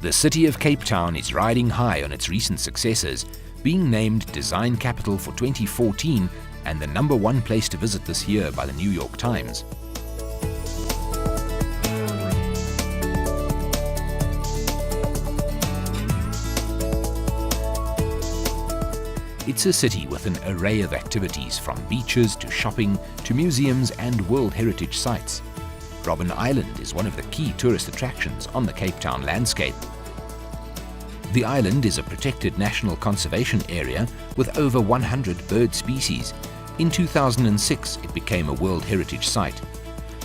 The city of Cape Town is riding high on its recent successes, being named Design Capital for 2014 and the #1 place to visit this year by the New York Times. It's a city with an array of activities, from beaches to shopping to museums and World Heritage sites. Robben Island is one of the key tourist attractions on the Cape Town landscape. The island is a protected national conservation area with over 100 bird species. In 2006, it became a World Heritage site.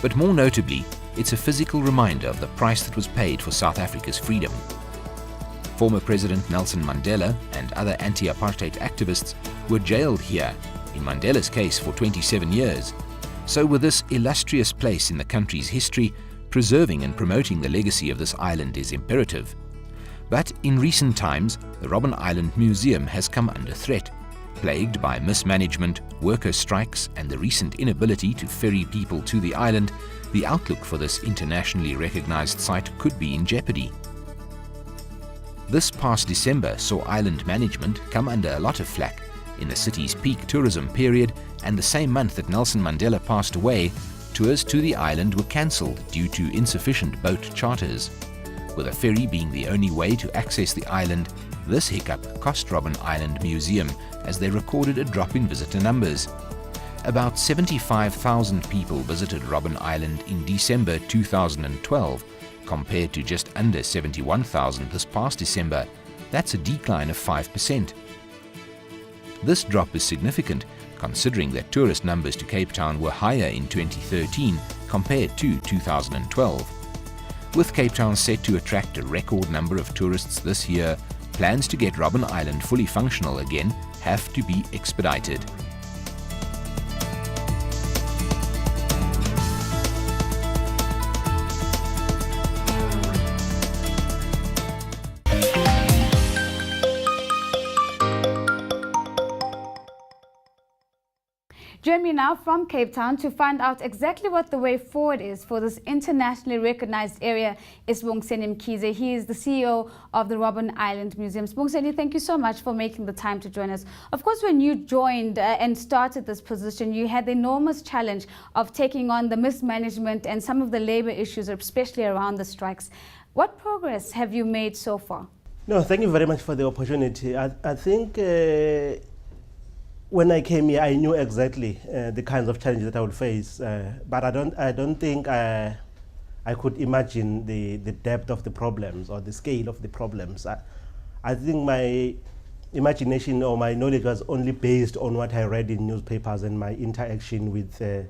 But more notably, it's a physical reminder of the price that was paid for South Africa's freedom. Former President Nelson Mandela and other anti-apartheid activists were jailed here, in Mandela's case for 27 years. So with this illustrious place in the country's history, preserving and promoting the legacy of this island is imperative. But in recent times, the Robben Island Museum has come under threat. Plagued by mismanagement, worker strikes, and the recent inability to ferry people to the island, the outlook for this internationally recognized site could be in jeopardy. This past December saw island management come under a lot of flack. In the city's peak tourism period and the same month that Nelson Mandela passed away, tours to the island were cancelled due to insufficient boat charters. With a ferry being the only way to access the island, this hiccup cost Robben Island Museum, as they recorded a drop in visitor numbers. About 75,000 people visited Robben Island in December 2012, compared to just under 71,000 this past December. That's a decline of 5%. This drop is significant, considering that tourist numbers to Cape Town were higher in 2013 compared to 2012. With Cape Town set to attract a record number of tourists this year, plans to get Robben Island fully functional again have to be expedited. Join me now from Cape Town to find out exactly what the way forward is for this internationally recognized area is Sibongiseni Mkhize. He is the CEO of the Robben Island Museum. Sibongiseni, thank you so much for making the time to join us. Of course, when you joined and started this position, you had the enormous challenge of taking on the mismanagement and some of the labor issues, especially around the strikes. What progress have you made so far? No, thank you very much for the opportunity. I think when I came here, I knew exactly the kinds of challenges that I would face, but I don't think I could imagine the depth of the problems or the scale of the problems. I think my imagination or my knowledge was only based on what I read in newspapers and my interaction with the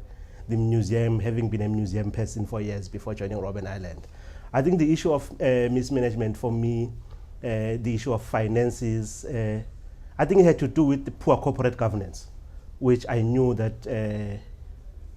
museum, having been a museum person for years before joining Robben Island. I think the issue of mismanagement for me, the issue of finances, I think it had to do with the poor corporate governance, which I knew that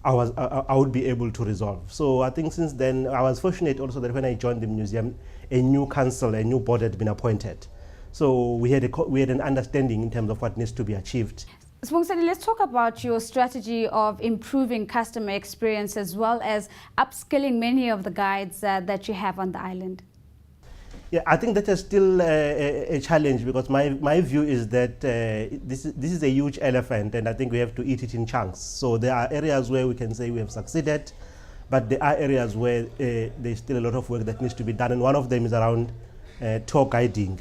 I would be able to resolve. So I think since then, I was fortunate also that when I joined the museum, a new council, a new board had been appointed. So we had an understanding in terms of what needs to be achieved. Sibongiseni, let's talk about your strategy of improving customer experience as well as upskilling many of the guides that you have on the island. Yeah, I think that is still a challenge, because my view is that this is a huge elephant, and I think we have to eat it in chunks. So there are areas where we can say we have succeeded, but there are areas where there's still a lot of work that needs to be done, and one of them is around tour guiding,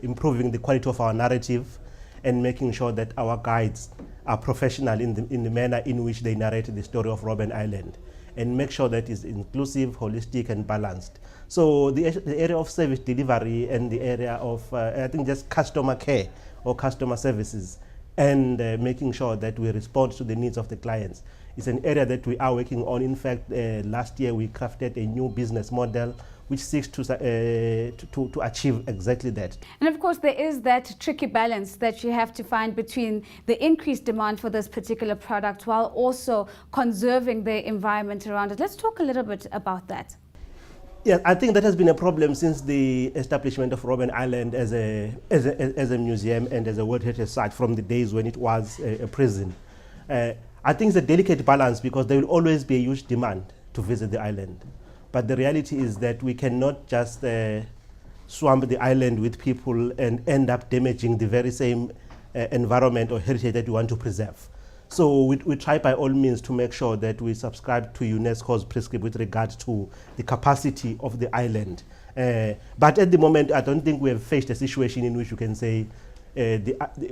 improving the quality of our narrative and making sure that our guides are professional in the manner in which they narrate the story of Robben Island, and make sure that it's inclusive, holistic, and balanced. So the area of service delivery and the area of, I think, just customer care or customer services, and making sure that we respond to the needs of the clients is an area that we are working on. In fact, last year we crafted a new business model which seeks to achieve exactly that. And of course, there is that tricky balance that you have to find between the increased demand for this particular product while also conserving the environment around it. Let's talk a little bit about that. Yeah, I think that has been a problem since the establishment of Robben Island as a museum and as a World Heritage Site from the days when it was a prison. I think it's a delicate balance, because there will always be a huge demand to visit the island. But the reality is that we cannot just swamp the island with people and end up damaging the very same environment or heritage that we want to preserve. So we try by all means to make sure that we subscribe to UNESCO's prescription with regard to the capacity of the island. But at the moment, I don't think we have faced a situation in which you can say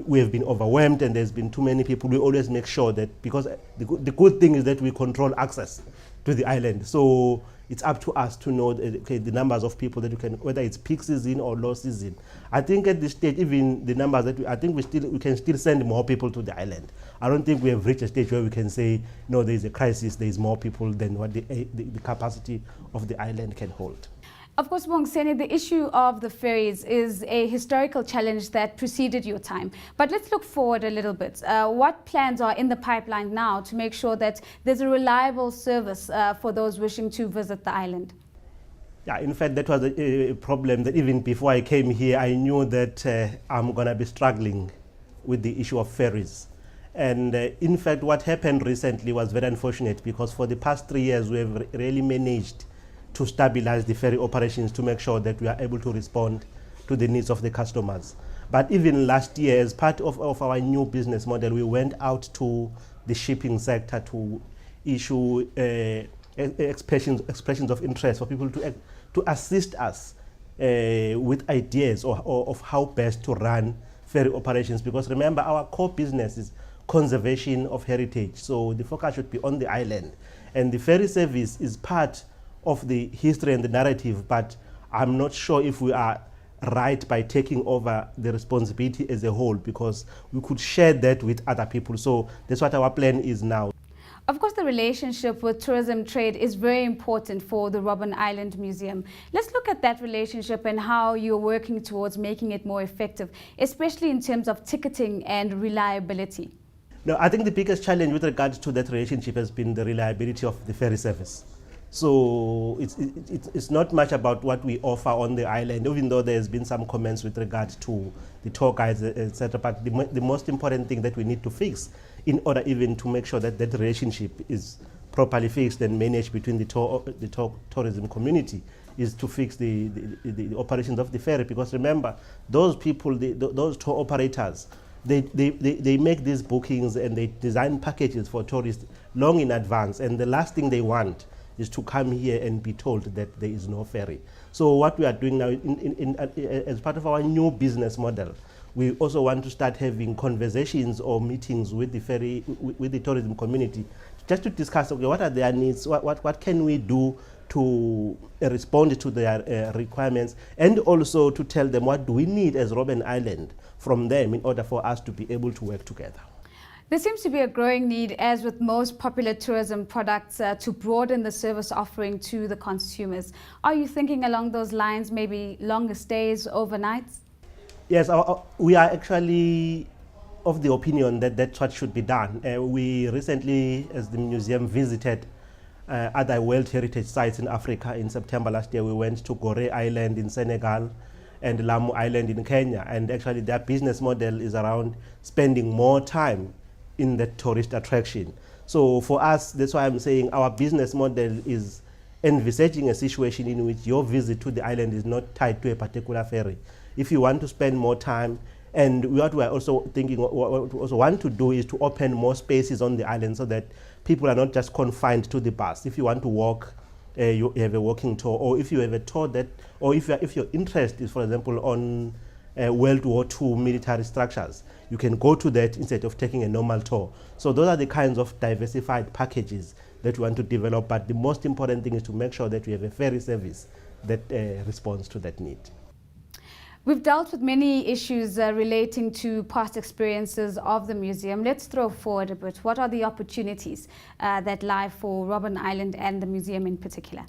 we have been overwhelmed and there's been too many people. We always make sure that, because the good thing is that we control access to the island. So it's up to us to know the numbers of people that you can, whether it's peak season or low season. I think at this stage, even the numbers that I think we can still send more people to the island. I don't think we have reached a stage where we can say, no, there is a crisis, there is more people than what the capacity of the island can hold. Of course, Bongiseni, the issue of the ferries is a historical challenge that preceded your time. But let's look forward a little bit. What plans are in the pipeline now to make sure that there's a reliable service for those wishing to visit the island? Yeah, in fact, that was a problem that even before I came here, I knew that I'm going to be struggling with the issue of ferries. And in fact, what happened recently was very unfortunate, because for the past 3 years, we have really managed to stabilize the ferry operations to make sure that we are able to respond to the needs of the customers. But even last year, as part of our new business model, we went out to the shipping sector to issue expressions of interest for people to assist us with ideas of how best to run ferry operations. Because remember, our core business is conservation of heritage. So the focus should be on the island. And the ferry service is part of the history and the narrative, but I'm not sure if we are right by taking over the responsibility as a whole, because we could share that with other people. So that's what our plan is now. Of course, the relationship with tourism trade is very important for the Robben Island Museum. Let's look at that relationship and how you're working towards making it more effective, especially in terms of ticketing and reliability. No, I think the biggest challenge with regards to that relationship has been the reliability of the ferry service. So it's not much about what we offer on the island, even though there's been some comments with regard to the tour guides, etc. But the most important thing that we need to fix, in order even to make sure that that relationship is properly fixed and managed between the tourism community, is to fix the operations of the ferry. Because remember, those people, those tour operators, they make these bookings and they design packages for tourists long in advance, and the last thing they want is to come here and be told that there is no ferry. So what we are doing now, as part of our new business model, we also want to start having conversations or meetings with the tourism community, just to discuss, okay, what are their needs, what can we do to respond to their requirements, and also to tell them what do we need as Robben Island from them in order for us to be able to work together. There seems to be a growing need, as with most popular tourism products, to broaden the service offering to the consumers. Are you thinking along those lines, maybe longer stays, overnights? Yes, we are actually of the opinion that that's what should be done. We recently, as the museum, visited other World Heritage sites in Africa. In September last year, we went to Robben Island in Senegal and Lamu Island in Kenya. And actually, their business model is around spending more time in the tourist attraction. So for us, that's why I'm saying our business model is envisaging a situation in which your visit to the island is not tied to a particular ferry. If you want to spend more time, and what we're also thinking, what we also want to do is to open more spaces on the island so that people are not just confined to the bus. If you want to walk, you have a walking tour, or if you have a tour that, or if your interest is, for example, on World War II military structures, you can go to that instead of taking a normal tour. So those are the kinds of diversified packages that we want to develop, but the most important thing is to make sure that we have a ferry service that responds to that need. We've dealt with many issues relating to past experiences of the museum. Let's throw forward a bit. What are the opportunities that lie for Robben Island and the museum in particular?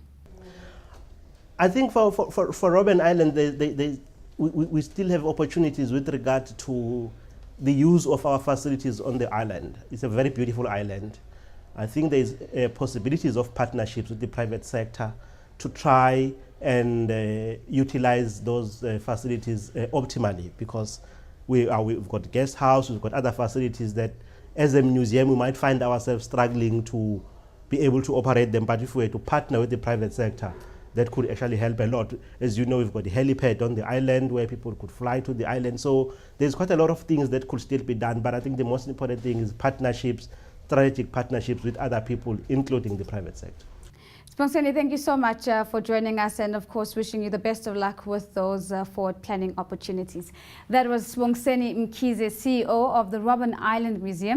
I think for Robben Island, we still have opportunities with regard to the use of our facilities on the island. It's a very beautiful island. I think there's possibilities of partnerships with the private sector to try and utilize those facilities optimally, because we've got guest house, we've got other facilities that as a museum we might find ourselves struggling to be able to operate them, but if we were to partner with the private sector, that could actually help a lot. As you know, we've got the helipad on the island where people could fly to the island. So there's quite a lot of things that could still be done. But I think the most important thing is partnerships, strategic partnerships with other people, including the private sector. Sibongiseni, thank you so much for joining us, and of course wishing you the best of luck with those forward planning opportunities. That was Sibongiseni Mkhize, CEO of the Robben Island Museum.